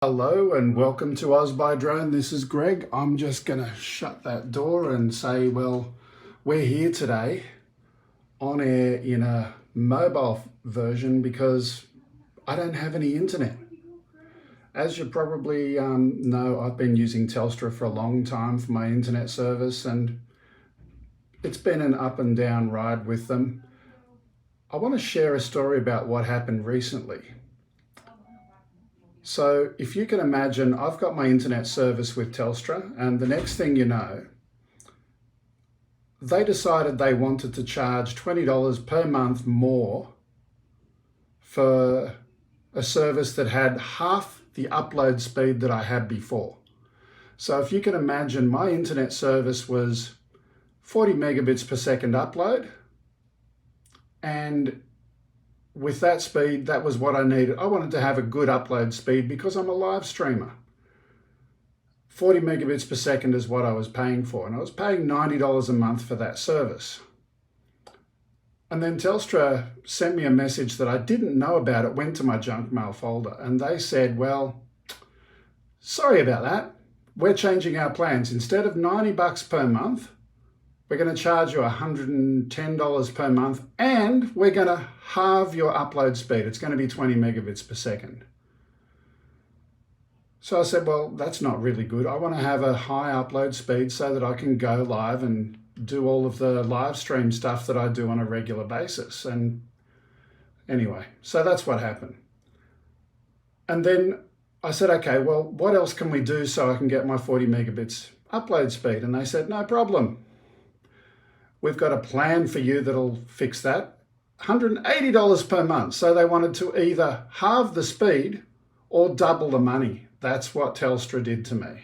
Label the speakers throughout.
Speaker 1: Hello and welcome to Oz by Drone. This is Greg. I'm just going to shut that door and say, well, we're here today on air in a mobile version because I don't have any internet. As you probably know, I've been using Telstra for a long time for my internet service, and it's been an up and down ride with them. I want to share a story about what happened recently. So if you can imagine, I've got my internet service with Telstra, and the next thing you know, they decided they wanted to charge $20 per month more for a service that had half the upload speed that I had before. So if you can imagine, my internet service was 40 megabits per second upload, and with that speed, that was what I needed. I wanted to have a good upload speed because I'm a live streamer. 40 megabits per second is what I was paying for, and I was paying $90 a month for that service. And then Telstra sent me a message that I didn't know about. It went to my junk mail folder, and they said, well, sorry about that. We're changing our plans. Instead of $90 per month, we're going to charge you $110 per month, and we're going to halve your upload speed. It's going to be 20 megabits per second. So I said, well, that's not really good. I want to have a high upload speed so that I can go live and do all of the live stream stuff that I do on a regular basis. And anyway, so that's what happened. And then I said, okay, well, what else can we do so I can get my 40 megabits upload speed? And they said, no problem. We've got a plan for you that'll fix that. $180 per month. So they wanted to either halve the speed or double the money. That's what Telstra did to me.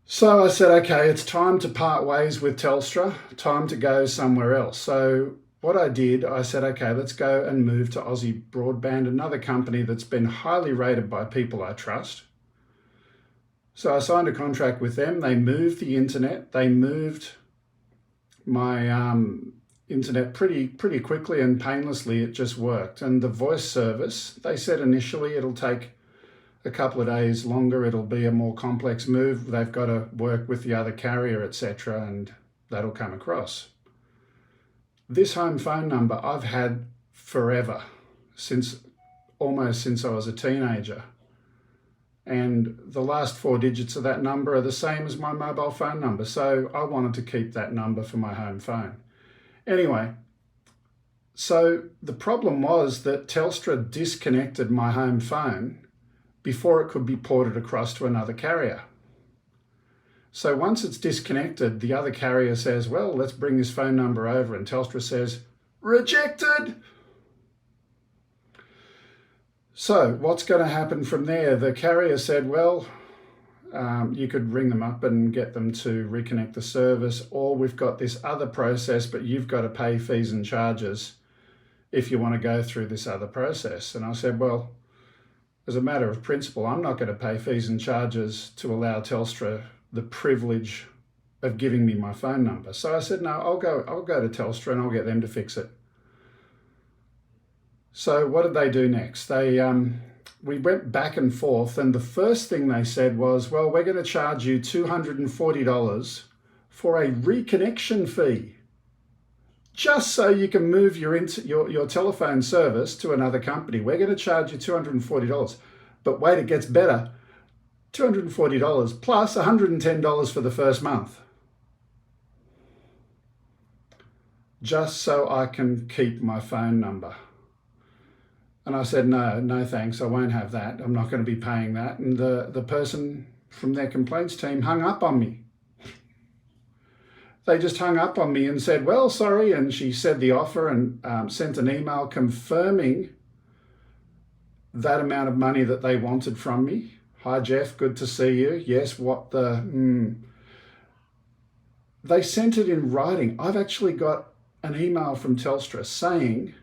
Speaker 1: So I said, okay, it's time to part ways with Telstra, time to go somewhere else. So what I did, I said, okay, let's go and move to Aussie Broadband, another company that's been highly rated by people I trust. So I signed a contract with them. They moved the internet. They moved my internet pretty quickly and painlessly. It just worked. And the voice service, they said initially it'll take a couple of days longer. It'll be a more complex move. They've got to work with the other carrier, etc., and that'll come across. This home phone number I've had forever, almost since I was a teenager. And the last 4 digits of that number are the same as my mobile phone number. So I wanted to keep that number for my home phone. Anyway, so the problem was that Telstra disconnected my home phone before it could be ported across to another carrier. So once it's disconnected, the other carrier says, well, let's bring this phone number over. And Telstra says, rejected. So what's going to happen from there? The carrier said, well, you could ring them up and get them to reconnect the service, or we've got this other process, but you've got to pay fees and charges if you want to go through this other process. And I said, well, as a matter of principle, I'm not going to pay fees and charges to allow Telstra the privilege of giving me my phone number. So I said, no, I'll go to Telstra and I'll get them to fix it. So what did they do next? We went back and forth, and the first thing they said was, well, we're going to charge you $240 for a reconnection fee, just so you can move your telephone service to another company. We're going to charge you $240. But wait, it gets better. $240 plus $110 for the first month, just so I can keep my phone number. And I said, no thanks, I won't have that. I'm not going to be paying that. And the person from their complaints team hung up on me. They just hung up on me and said, well, sorry. And she said the offer and sent an email confirming that amount of money that they wanted from me. Hi, Jeff, good to see you. Yes, They sent it in writing. I've actually got an email from Telstra saying,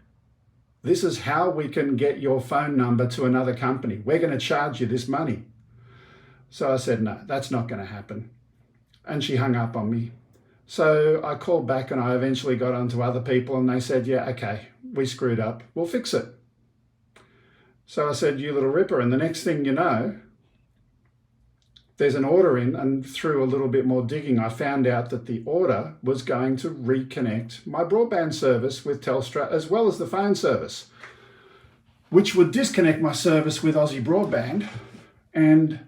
Speaker 1: this is how we can get your phone number to another company. We're going to charge you this money. So I said, no, that's not going to happen. And she hung up on me. So I called back and I eventually got onto other people and they said, yeah, okay, we screwed up. We'll fix it. So I said, you little ripper. And the next thing you know, there's an order in, and through a little bit more digging, I found out that the order was going to reconnect my broadband service with Telstra as well as the phone service, which would disconnect my service with Aussie Broadband, and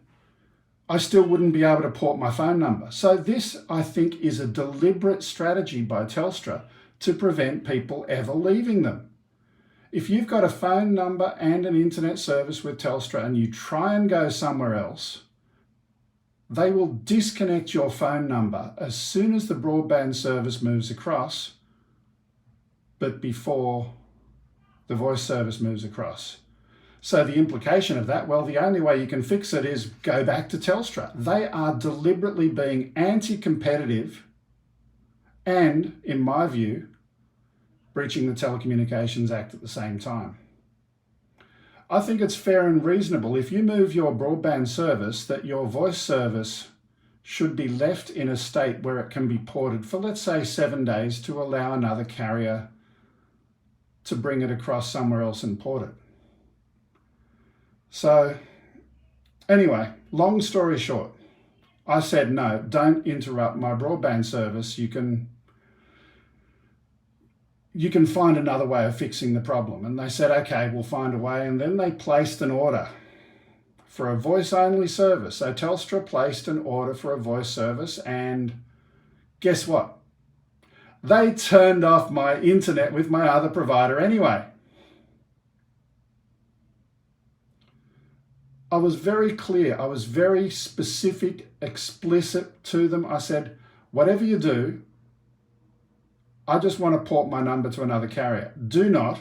Speaker 1: I still wouldn't be able to port my phone number. So this, I think, is a deliberate strategy by Telstra to prevent people ever leaving them. If you've got a phone number and an internet service with Telstra and you try and go somewhere else, they will disconnect your phone number as soon as the broadband service moves across, but before the voice service moves across. So the implication of that, well, the only way you can fix it is go back to Telstra. They are deliberately being anti-competitive and, in my view, breaching the Telecommunications Act at the same time. I think it's fair and reasonable if you move your broadband service that your voice service should be left in a state where it can be ported for, let's say, 7 days to allow another carrier to bring it across somewhere else and port it. So anyway, long story short, I said, no, don't interrupt my broadband service. You can find another way of fixing the problem. And they said, okay, we'll find a way. And then they placed an order for a voice-only service. So Telstra placed an order for a voice service, and guess what? They turned off my internet with my other provider anyway. I was very clear. I was very specific, explicit to them. I said, whatever you do, I just want to port my number to another carrier. Do not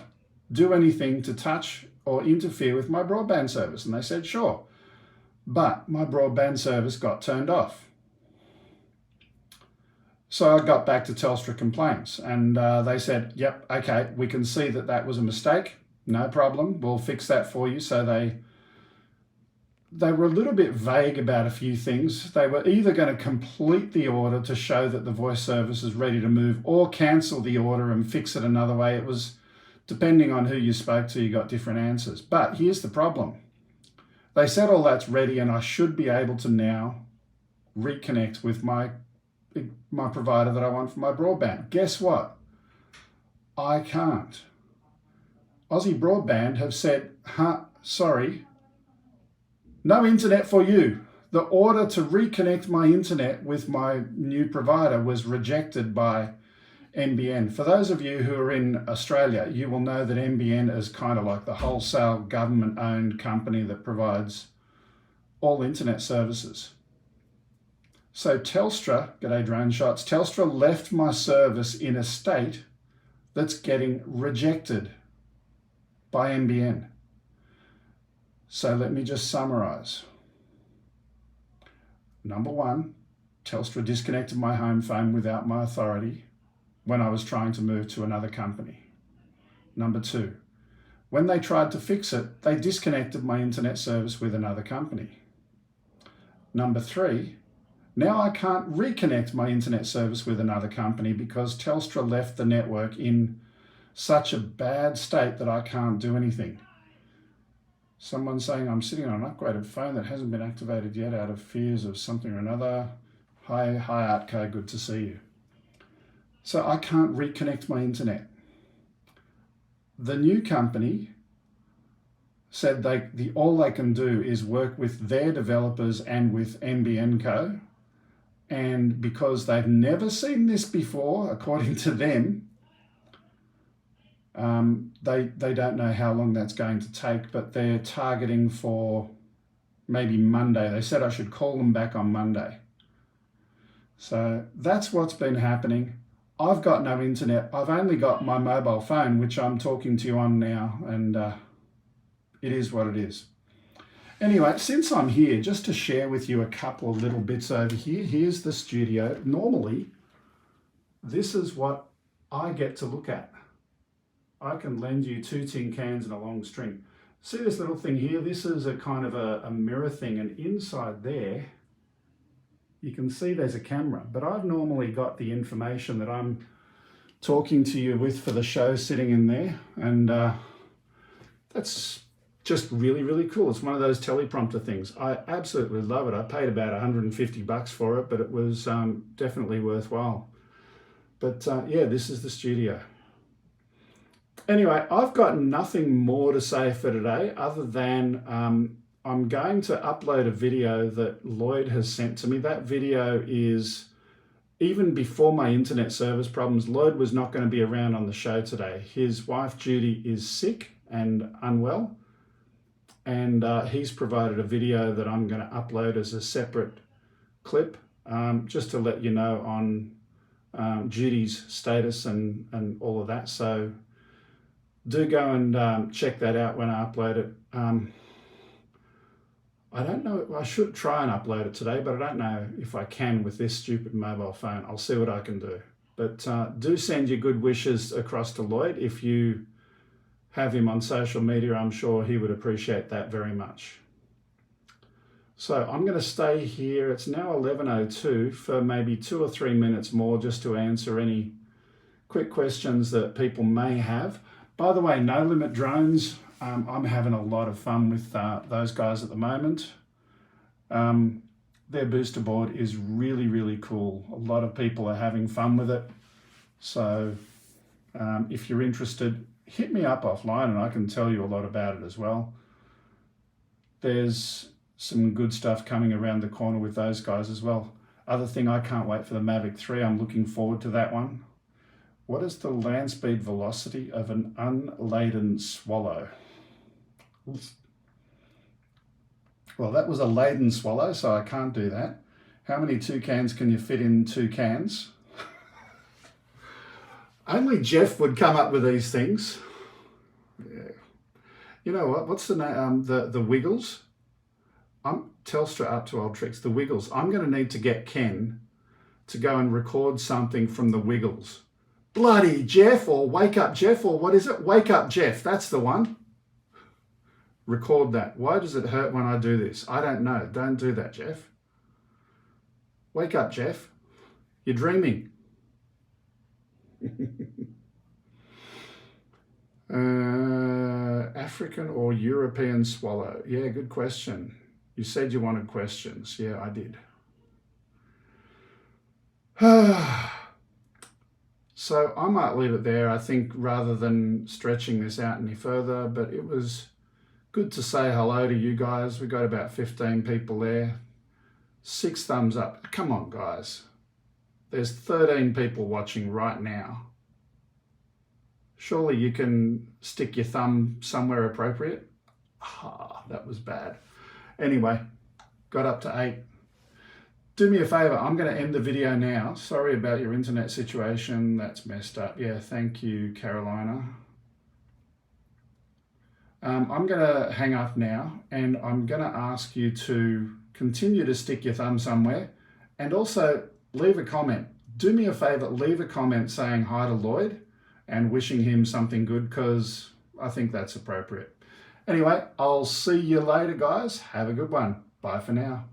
Speaker 1: do anything to touch or interfere with my broadband service. And they said, sure. But my broadband service got turned off. So I got back to Telstra complaints, and they said, yep, okay, we can see that that was a mistake. No problem. We'll fix that for you. So they were a little bit vague about a few things. They were either going to complete the order to show that the voice service is ready to move, or cancel the order and fix it another way. It was, depending on who you spoke to, you got different answers. But here's the problem. They said all that's ready and I should be able to now reconnect with my provider that I want for my broadband. Guess what? I can't. Aussie Broadband have said, sorry, no internet for you. The order to reconnect my internet with my new provider was rejected by NBN. For those of you who are in Australia, you will know that NBN is kind of like the wholesale government-owned company that provides all internet services. So Telstra, g'day drone shots, Telstra left my service in a state that's getting rejected by NBN. So let me just summarize. Number one, Telstra disconnected my home phone without my authority when I was trying to move to another company. Number two, when they tried to fix it, they disconnected my internet service with another company. Number three, now I can't reconnect my internet service with another company because Telstra left the network in such a bad state that I can't do anything. Someone's saying I'm sitting on an upgraded phone that hasn't been activated yet out of fears of something or another. Hi Artco, good to see you. So I can't reconnect my internet. The new company said all they can do is work with their developers and with NBN Co. And because they've never seen this before, according to them, they don't know how long that's going to take, but they're targeting for maybe Monday. They said I should call them back on Monday. So that's what's been happening. I've got no internet. I've only got my mobile phone, which I'm talking to you on now, and it is what it is. Anyway, since I'm here, just to share with you a couple of little bits over here. Here's the studio. Normally, this is what I get to look at. I can lend you 2 tin cans and a long string. See this little thing here? This is a kind of a mirror thing, and inside there, you can see there's a camera, but I've normally got the information that I'm talking to you with for the show sitting in there, and that's just really, really cool. It's one of those teleprompter things. I absolutely love it. I paid about 150 bucks for it, but it was definitely worthwhile. But yeah, this is the studio. Anyway, I've got nothing more to say for today other than I'm going to upload a video that Lloyd has sent to me. That video is, even before my internet service problems, Lloyd was not going to be around on the show today. His wife Judy is sick and unwell, and he's provided a video that I'm going to upload as a separate clip, just to let you know on Judy's status and all of that. So do go and check that out when I upload it. I don't know, I should try and upload it today, but I don't know if I can with this stupid mobile phone. I'll see what I can do. But do send your good wishes across to Lloyd. If you have him on social media, I'm sure he would appreciate that very much. So I'm going to stay here. It's now 11:02 for maybe 2 or 3 minutes more, just to answer any quick questions that people may have. By the way, No Limit Drones, I'm having a lot of fun with those guys at the moment. Their booster board is really, really cool. A lot of people are having fun with it. So if you're interested, hit me up offline and I can tell you a lot about it as well. There's some good stuff coming around the corner with those guys as well. Other thing, I can't wait for the Mavic 3. I'm looking forward to that one. What is the land speed velocity of an unladen swallow? Well, that was a laden swallow, so I can't do that. How many toucans can you fit in 2 cans? Only Jeff would come up with these things. Yeah. You know what? What's the name? The Wiggles. I'm Telstra up to old tricks. The Wiggles. I'm going to need to get Ken to go and record something from the Wiggles. Bloody Jeff, or Wake Up Jeff, or what is it? Wake Up Jeff. That's the one. Record that. Why does it hurt when I do this? I don't know. Don't do that, Jeff. Wake up, Jeff. You're dreaming. African or European swallow? Yeah, good question. You said you wanted questions. Yeah, I did. So I might leave it there, I think, rather than stretching this out any further, but it was good to say hello to you guys. We got about 15 people there. 6 thumbs up. Come on, guys. There's 13 people watching right now. Surely you can stick your thumb somewhere appropriate. Ah, that was bad. Anyway, got up to 8. Do me a favor, I'm going to end the video now. Sorry about your internet situation. That's messed up. Yeah, thank you, Carolina. I'm going to hang up now, and I'm going to ask you to continue to stick your thumb somewhere and also leave a comment. Do me a favor, leave a comment saying hi to Lloyd and wishing him something good, because I think that's appropriate. Anyway, I'll see you later, guys. Have a good one. Bye for now.